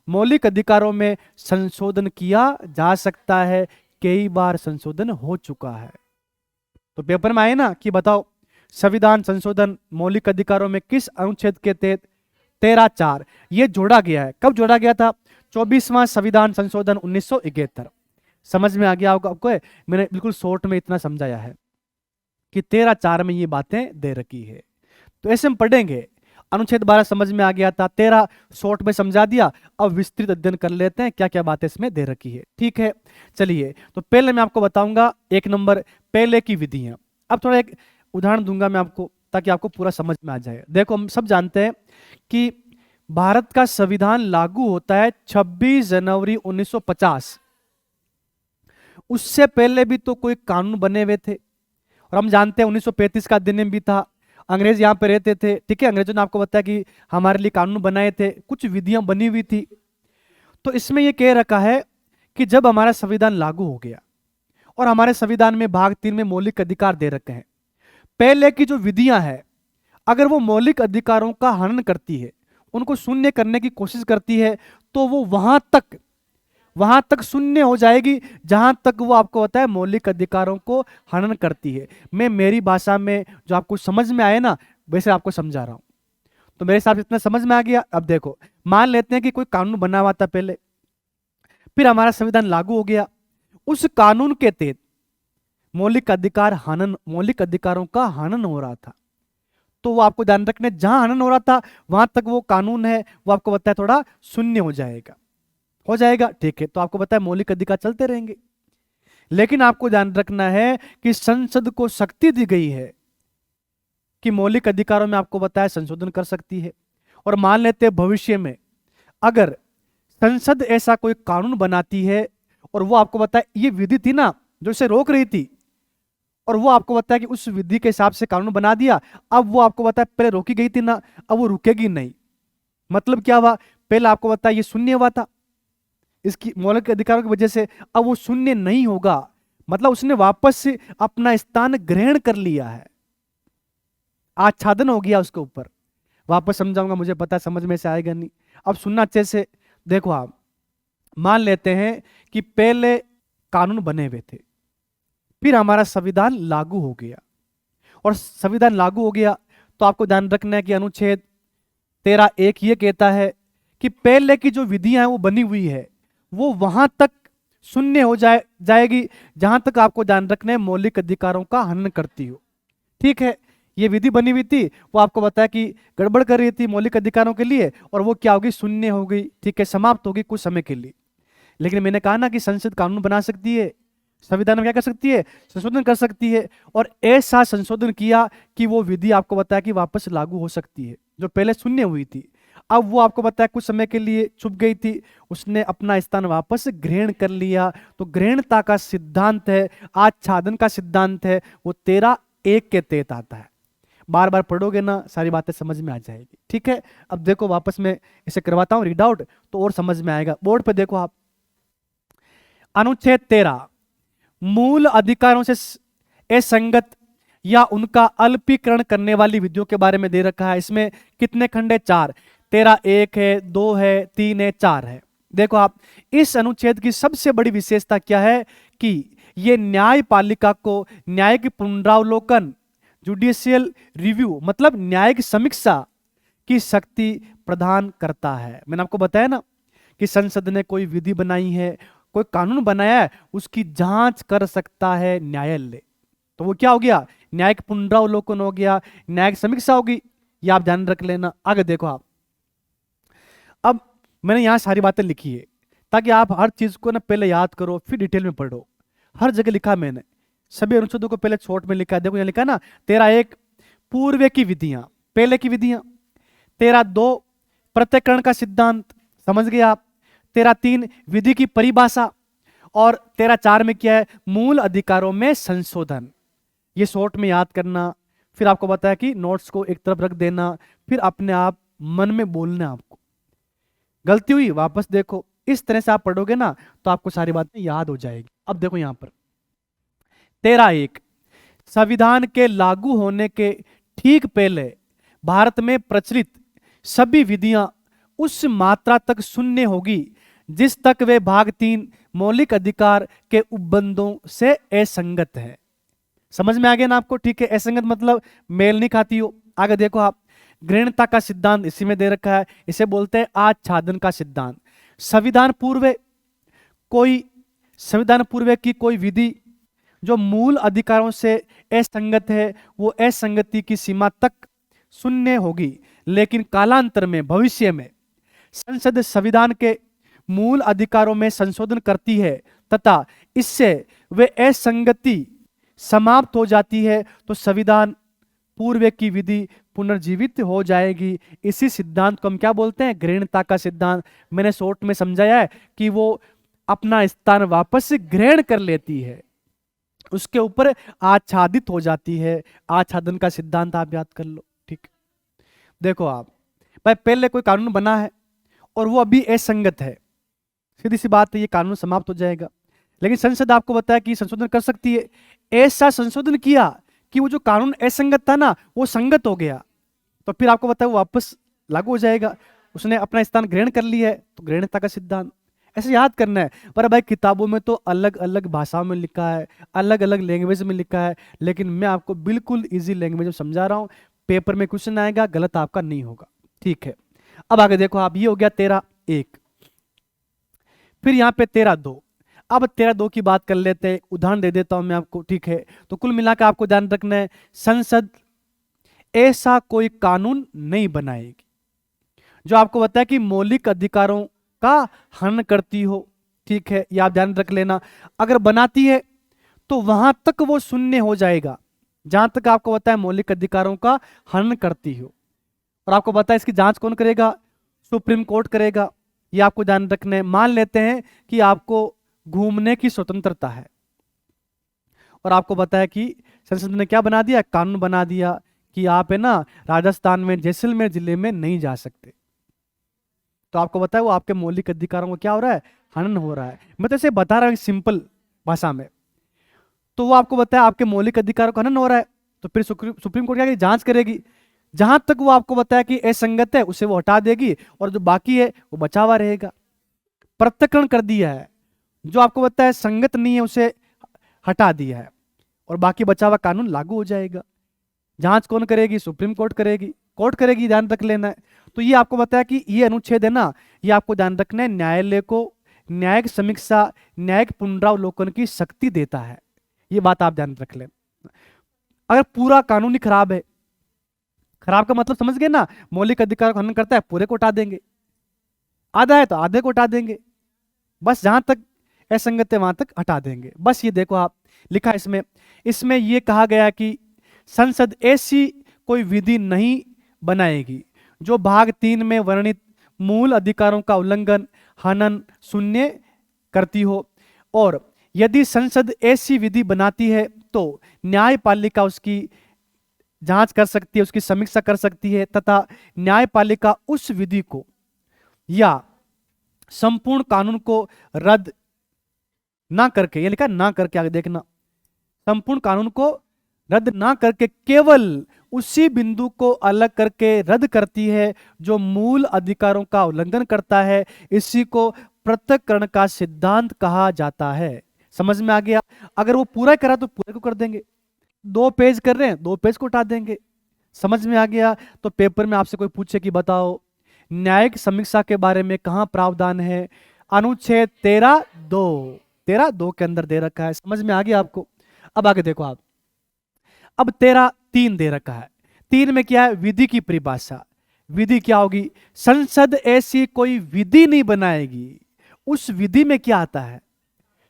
मौलिक अधिकारों में संशोधन किया जा सकता है, कई बार संशोधन हो चुका है। तो पेपर में आए ना कि बताओ संविधान संशोधन मौलिक अधिकारों में किस अनुच्छेद के तहत? 13(4) ये जोड़ा गया है। कब जोड़ा गया था? 24वां संविधान संशोधन 1971। समझ में आ गया होगा आपको? मैंने बिल्कुल शॉर्ट में इतना समझाया है कि 13(4) में ये बातें दे रखी है। तो ऐसे हम पढ़ेंगे। अनुच्छेद 12 समझ में आ गया था, 13 शॉर्ट में समझा दिया। अब विस्तृत अध्ययन कर लेते हैं क्या क्या बातें इसमें दे रखी है। ठीक है, चलिए। तो पहले मैं आपको बताऊंगा 1 नंबर पहले की विधियां। अब थोड़ा एक उदाहरण दूंगा मैं आपको ताकि आपको पूरा समझ में आ जाए। देखो हम सब जानते हैं कि भारत का संविधान लागू होता है 26 जनवरी 1950। उससे पहले भी तो कोई कानून बने हुए थे और हम जानते हैं 1935 का अधिनियम भी था। अंग्रेज यहाँ पे रहते थे, ठीक है। अंग्रेजों ने आपको बताया कि हमारे लिए कानून बनाए थे, कुछ विधियां बनी हुई थी। तो इसमें यह कह रखा है कि जब हमारा संविधान लागू हो गया और हमारे संविधान में भाग 3 में मौलिक अधिकार दे रखे हैं, पहले की जो विधियां हैं अगर वो मौलिक अधिकारों का हनन करती है, उनको शून्य करने की कोशिश करती है, तो वो वहां तक शून्य हो जाएगी जहां तक वो आपको होता है मौलिक अधिकारों को हनन करती है। मैं मेरी भाषा में जो आपको समझ में आए ना वैसे आपको समझा रहा हूं। तो मेरे हिसाब से इतना समझ में आ गया। अब देखो, मान लेते हैं कि कोई कानून बना हुआ था पहले, फिर हमारा संविधान लागू हो गया। उस कानून के तहत मौलिक अधिकारों का हनन हो रहा था। तो वो आपको ध्यान रखना, जहां हनन हो रहा था वहां तक वो कानून है वो आपको बताया थोड़ा शून्य हो जाएगा। ठीक है, तो आपको पता है मौलिक अधिकार चलते रहेंगे। लेकिन आपको ध्यान रखना है कि संसद को शक्ति दी गई है कि मौलिक अधिकारों में आपको बताया संशोधन कर सकती है। और मान लेते हैं भविष्य में अगर संसद ऐसा कोई कानून बनाती है और वो आपको बताया ये विधि थी ना जो इसे रोक रही थी, और वो आपको बताया कि उस विधि के हिसाब से कानून बना दिया, अब वो आपको बताया पहले रोकी गई थी ना, अब वो रुकेगी नहीं। मतलब क्या हुआ? पहले आपको बताया ये शून्य हुआ था इसकी मौलिक अधिकारों की वजह से, अब वो शून्य नहीं होगा। मतलब उसने वापस से अपना स्थान ग्रहण कर लिया है, आच्छादन हो गया उसके ऊपर। वापस समझाऊंगा, मुझे पता है समझ में से आएगा नहीं। अब सुनना अच्छे से। देखो आप मान लेते हैं कि पहले कानून बने हुए थे, फिर हमारा संविधान लागू हो गया, और संविधान लागू हो गया तो आपको ध्यान रखना है कि अनुच्छेद 13(1) ये कहता है कि पहले की जो विधियां हैं वो बनी हुई है वो वहां तक शून्य हो जाएगी जहां तक आपको ध्यान रखना है मौलिक अधिकारों का हनन करती हो। ठीक है, ये विधि बनी हुई थी, वो आपको बताया कि गड़बड़ कर रही थी मौलिक अधिकारों के लिए, और वो क्या होगी? शून्य हो गई। ठीक है, समाप्त होगी कुछ समय के लिए। लेकिन मैंने कहा ना कि संसद कानून बना सकती है, संविधान में क्या कर सकती है? संशोधन कर सकती है। और ऐसा संशोधन किया कि वो विधि आपको बताया कि वापस लागू हो सकती है, जो पहले शून्य हुई थी। अब वो आपको बताया कुछ समय के लिए छुप गई थी, उसने अपना स्थान वापस ग्रहण कर लिया। तो ग्रहणता का सिद्धांत है, आच्छादन का सिद्धांत है, वो 13(1) के तहत आता है। बार बार पढ़ोगे ना सारी बातें समझ में आ जाएगी। ठीक है, अब देखो वापस मैं इसे करवाता हूं रीड आउट तो और समझ में आएगा। बोर्ड पे देखो आप, अनुच्छेद 13 मूल अधिकारों से असंगत या उनका अल्पीकरण करने वाली विधियों के बारे में दे रखा है। इसमें कितने खंड है? 4। 13(1) है, 2 है, 3 है, 4 है। देखो आप, इस अनुच्छेद की सबसे बड़ी विशेषता क्या है कि यह न्यायपालिका को न्यायिक पुनरावलोकन, जुडिशियल रिव्यू मतलब न्यायिक समीक्षा की शक्ति प्रदान करता है। मैंने आपको बताया ना कि संसद ने कोई विधि बनाई है, कोई कानून बनाया है, उसकी जांच कर सकता है न्यायालय। तो वो क्या हो गया, न्यायिक पुनरावलोकन हो गया, न्यायिक समीक्षा होगी। ये आप ध्यान रख लेना। आगे देखो आप, अब मैंने यहां सारी बातें लिखी है ताकि आप हर चीज को ना पहले याद करो फिर डिटेल में पढ़ो। हर जगह लिखा मैंने, सभी अनुच्छेदों को पहले शॉर्ट में लिखा है। देखो यहाँ लिखा है ना, 13(1) पूर्व की विधियां, पहले की विधियां। 13(2) प्रत्यक्करण का सिद्धांत, समझ गए आप। 13(3) विधि की परिभाषा। और 13(4) में क्या है, मूल अधिकारों में संशोधन। ये शॉर्ट में याद करना। फिर आपको बताया कि नोट्स को एक तरफ रख देना, फिर अपने आप मन में बोलना। आपको गलती हुई वापस देखो। इस तरह से आप पढ़ोगे ना तो आपको सारी बातें याद हो जाएगी। अब देखो यहां पर 13(1) संविधान के लागू होने के ठीक पहले भारत में प्रचलित सभी विधियां उस मात्रा तक शून्य होगी जिस तक वे भाग 3 मौलिक अधिकार के उपबंधों से असंगत है। समझ में आ गया ना आपको? ठीक है, असंगत मतलब मेल नहीं खाती हो। आगे देखो आप, गृहणता का सिद्धांत इसी में दे रखा है, इसे बोलते हैं आच्छादन का सिद्धांत। संविधान पूर्व की कोई विधि जो मूल अधिकारों से असंगत है वो असंगति की सीमा तक शून्य होगी, लेकिन कालांतर में, भविष्य में संसद संविधान के मूल अधिकारों में संशोधन करती है तथा इससे वे असंगति समाप्त हो जाती है तो संविधान पूर्व की विधि पुनर्जीवित हो जाएगी। इसी सिद्धांत को हम क्या बोलते हैं, गृहणता का सिद्धांत। मैंने शॉर्ट में समझाया है कि वो अपना स्थान वापस ग्रहण कर लेती है, उसके ऊपर आच्छादित हो जाती है। आच्छादन का सिद्धांत आप याद कर लो। ठीक, देखो आप, भाई पहले कोई कानून बना है और वो अभी असंगत है, सीधी सी बात है, ये कानून समाप्त हो जाएगा। लेकिन संसद आपको बताया कि संशोधन कर सकती है। ऐसा संशोधन किया कि वो जो कानून असंगत था ना वो संगत हो गया, तो फिर आपको बताया वो वापस लागू हो जाएगा। उसने अपना स्थान ग्रहण कर लिया है, तो गृहणता का सिद्धांत ऐसे याद करना है। पर भाई किताबों में तो अलग अलग भाषाओं में लिखा है, अलग अलग लैंग्वेज में लिखा है, लेकिन मैं आपको बिल्कुल इजी लैंग्वेज में समझा रहा हूँ। पेपर में क्वेश्चन आएगा, गलत आपका नहीं होगा। ठीक है, अब आगे देखो आप, ये हो गया 13(1). फिर यहाँ पे 13(2). अब 13(2) की बात कर लेते हैं, उदाहरण दे देता हूं मैं आपको। ठीक है, तो कुल मिलाकर आपको ध्यान रखना है, संसद ऐसा कोई कानून नहीं बनाएगी जो आपको बताया कि मौलिक अधिकारों का हनन करती हो। ठीक है, ये आप ध्यान रख लेना। अगर बनाती है तो वहां तक वो शून्य हो जाएगा जहां तक आपको बताया मौलिक अधिकारों का हनन करती हो। और आपको बताया इसकी जांच कौन करेगा, सुप्रीम कोर्ट करेगा। ये आपको ध्यान रखना है। मान लेते हैं कि आपको घूमने की स्वतंत्रता है और आपको बताया कि संसद ने क्या बना दिया, कानून बना दिया कि आप है ना राजस्थान में जैसलमेर जिले में नहीं जा सकते। तो आपको बताया वो आपके मौलिक अधिकारों को क्या हो रहा है, हनन हो रहा है। मैं तो इसे बता रहा हूं सिंपल भाषा में। तो वो आपको बताया आपके मौलिक अधिकारों का हनन हो रहा है, तो फिर सुप्रीम कोर्ट क्या करेगी, जांच करेगी। जहां तक वो आपको बताया कि असंगत है उसे वो हटा देगी और जो बाकी है वो बचा हुआ रहेगा। प्रत्यक्करण कर दिया है, जो आपको बताया संगत नहीं है उसे हटा दिया है और बाकी बचा हुआ कानून लागू हो जाएगा। जांच कौन करेगी, सुप्रीम कोर्ट करेगी, कोर्ट करेगी, ध्यान रख लेना है। तो ये आपको बताया कि ये अनुच्छेद है ना, ये आपको ध्यान रखना है, न्यायालय को न्यायिक समीक्षा, न्यायिक पुनरावलोकन की शक्ति देता है। ये बात आप ध्यान रख लें। अगर पूरा कानून ही खराब है, खराब का मतलब समझ गए ना, मौलिक अधिकार का हनन करता है, पूरे को हटा देंगे, आधा है तो आधे को हटा देंगे, बस जहां तक असंगत है वहां तक हटा देंगे। बस ये देखो आप लिखा है इसमें ये कहा गया कि संसद ऐसी कोई विधि नहीं बनाएगी जो भाग 3 में वर्णित मूल अधिकारों का उल्लंघन, हनन, शून्य करती हो। और यदि संसद ऐसी विधि बनाती है तो न्यायपालिका उसकी जांच कर सकती है, उसकी समीक्षा कर सकती है तथा न्यायपालिका उस विधि को या संपूर्ण कानून को रद्द ना करके, ये लिखा ना करके, आगे देखना, संपूर्ण कानून को रद्द ना करके केवल उसी बिंदु को अलग करके रद्द करती है जो मूल अधिकारों का उल्लंघन करता है। इसी को पृथक्करण का सिद्धांत कहा जाता है। समझ में आ गया? अगर वो पूरा करा तो पूरे को कर देंगे, 2 पेज कर रहे हैं 2 पेज को उठा देंगे। समझ में आ गया? तो पेपर में आपसे कोई पूछे कि बताओ न्यायिक समीक्षा के बारे में कहां प्रावधान है, अनुच्छेद 13(2) के अंदर दे रखा है। समझ में आ गया आपको? अब आगे देखो आप, अब तेरा 3 दे रखा है। 3 में क्या है? विधि की परिभाषा। विधि क्या होगी? संसद ऐसी कोई विधि नहीं बनाएगी। उस विधि में क्या आता है?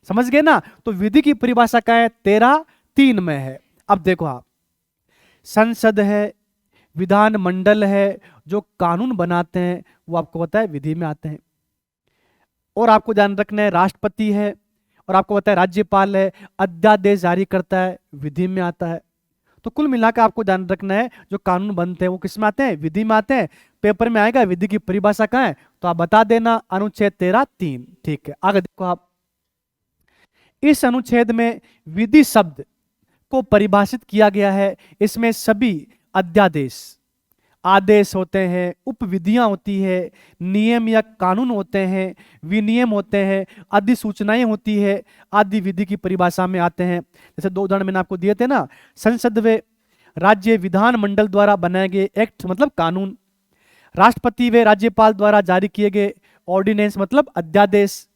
समझ गए ना? तो विधि की परिभाषा क्या है? 13(3) में है। अब देखो आप, संसद है, विधान मंडल है, जो कानून बनाते हैं वो आपको पता है विधि में आते हैं। और आपको ध्यान रखना है राष्ट्रपति है, और आपको पता है राज्यपाल है, अध्यादेश जारी करता है, विधि में आता है। तो कुल मिलाकर आपको ध्यान रखना है जो कानून बनते हैं वो किस में आते हैं? विधि में आते हैं। पेपर में आएगा विधि की परिभाषा कहाँ है, तो आप बता देना, अनुच्छेद 13(3). ठीक है, आगे देखो आप, इस अनुच्छेद में विधि शब्द को परिभाषित किया गया है। इसमें सभी अध्यादेश, आदेश होते हैं, उपविधियां होती है, नियम या कानून होते हैं, विनियम होते हैं, अधिसूचनाएं होती है, आदि विधि की परिभाषा में आते हैं। जैसे 2 उदाहरण मैंने आपको दिए थे ना, संसद व राज्य विधान मंडल द्वारा बनाए गए एक्ट मतलब कानून, राष्ट्रपति व राज्यपाल द्वारा जारी किए गए ऑर्डिनेंस मतलब अध्यादेश,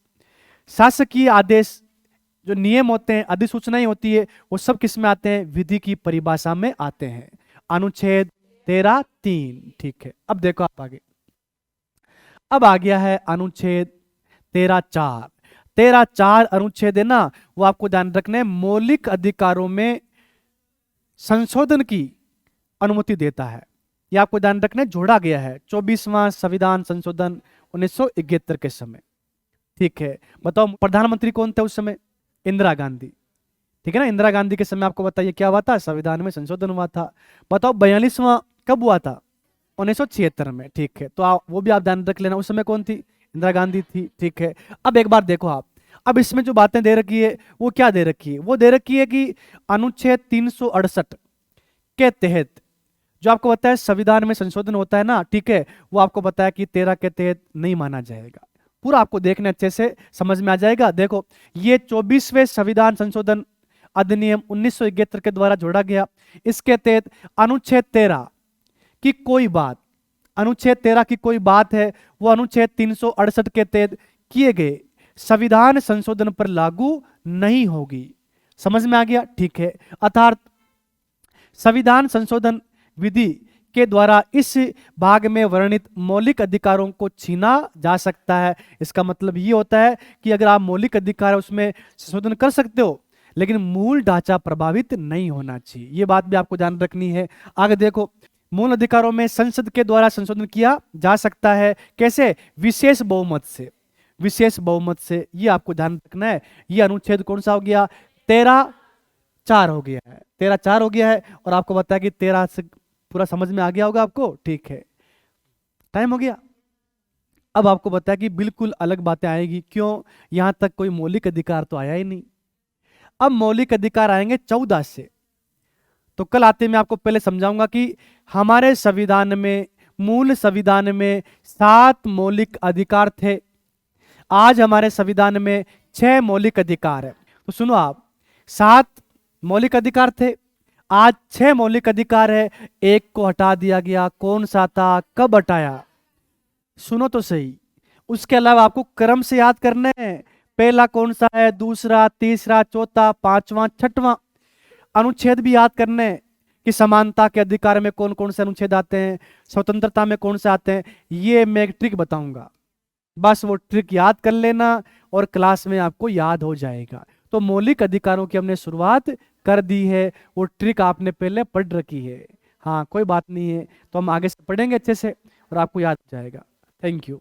शासकीय आदेश जो नियम होते हैं, अधिसूचनाएं होती है, वो सब किस में आते हैं? विधि की परिभाषा में आते हैं। अनुच्छेद 13(3). ठीक है, अब देखो आप आगे, अब आ गया है अनुच्छेद 13(4). 13(4) अनुच्छेद है ना, वो आपको ध्यान रखना है मौलिक अधिकारों में संशोधन की अनुमति देता है। ये आपको ध्यान रखना है, जोड़ा गया है 24वां संविधान संशोधन 1971 के समय। ठीक है, बताओ प्रधानमंत्री कौन थे उस समय? इंदिरा गांधी। ठीक है ना, इंदिरा गांधी के समय आपको बताइए क्या हुआ था? संविधान में संशोधन हुआ था। बताओ 42वां कब हुआ था? 1976 में। ठीक है, तो वो भी आप ध्यान रख लेना, उस समय कौन थी? इंदिरा गांधी थी। ठीक है, अब एक बार देखो आप, अब इसमें जो बातें दे रखी है वो क्या दे रखी है? वो दे रखी है कि अनुच्छेद 368 के तहत जो आपको पता है संविधान में संशोधन होता है ना, ठीक है, वो आपको पता है कि 13 के तहत नहीं माना जाएगा। पूरा आपको देखने अच्छे से समझ में आ जाएगा। देखो, ये 24वें संविधान संशोधन अधिनियम 1971 के द्वारा जोड़ा गया। इसके तहत अनुच्छेद 13 की कोई बात, अनुच्छेद 13 की कोई बात है वो अनुच्छेद 368 के तहत किए गए संविधान संशोधन पर लागू नहीं होगी। समझ में आ गया? ठीक है, अर्थात संविधान संशोधन विधि के द्वारा इस भाग में वर्णित मौलिक अधिकारों को छीना जा सकता है। इसका मतलब ये होता है कि अगर आप मौलिक अधिकार है उसमें संशोधन कर सकते हो, लेकिन मूल ढांचा प्रभावित नहीं होना चाहिए। ये बात भी आपको ध्यान रखनी है। आगे देखो, मूल अधिकारों में संसद के द्वारा संशोधन किया जा सकता है। कैसे? विशेष बहुमत से। विशेष बहुमत से, ये आपको ध्यान रखना है। ये अनुच्छेद कौन सा हो गया? 13(4) हो गया है। 13(4) हो गया है, और आपको बताया कि 13 से पूरा समझ में आ गया होगा आपको। ठीक है, टाइम हो गया। अब आपको बताया कि बिल्कुल अलग बातें आएगी। क्यों? यहां तक कोई मौलिक अधिकार तो आया ही नहीं। अब मौलिक अधिकार आएंगे 14 से। तो कल आते मैं आपको पहले समझाऊंगा कि हमारे संविधान में, मूल संविधान में 7 मौलिक अधिकार थे। आज हमारे संविधान में 6 मौलिक अधिकार है। तो सुनो आप, 7 मौलिक अधिकार थे, आज 6 मौलिक अधिकार है। एक को हटा दिया गया। कौन सा था? कब हटाया? सुनो तो सही। उसके अलावा आपको क्रम से याद करना है। पहला कौन सा है, दूसरा, तीसरा, चौथा, पांचवा, छठवां। अनुच्छेद भी याद करने हैं कि समानता के अधिकार में कौन कौन से अनुच्छेद आते हैं, स्वतंत्रता में कौन से आते हैं। ये मैं एक ट्रिक बताऊंगा, बस वो ट्रिक याद कर लेना और क्लास में आपको याद हो जाएगा। तो मौलिक अधिकारों की हमने शुरुआत कर दी है, वो ट्रिक आपने पहले पढ़ रखी है। हाँ, कोई बात नहीं है, तो हम आगे से पढ़ेंगे अच्छे से और आपको याद हो जाएगा। Thank you.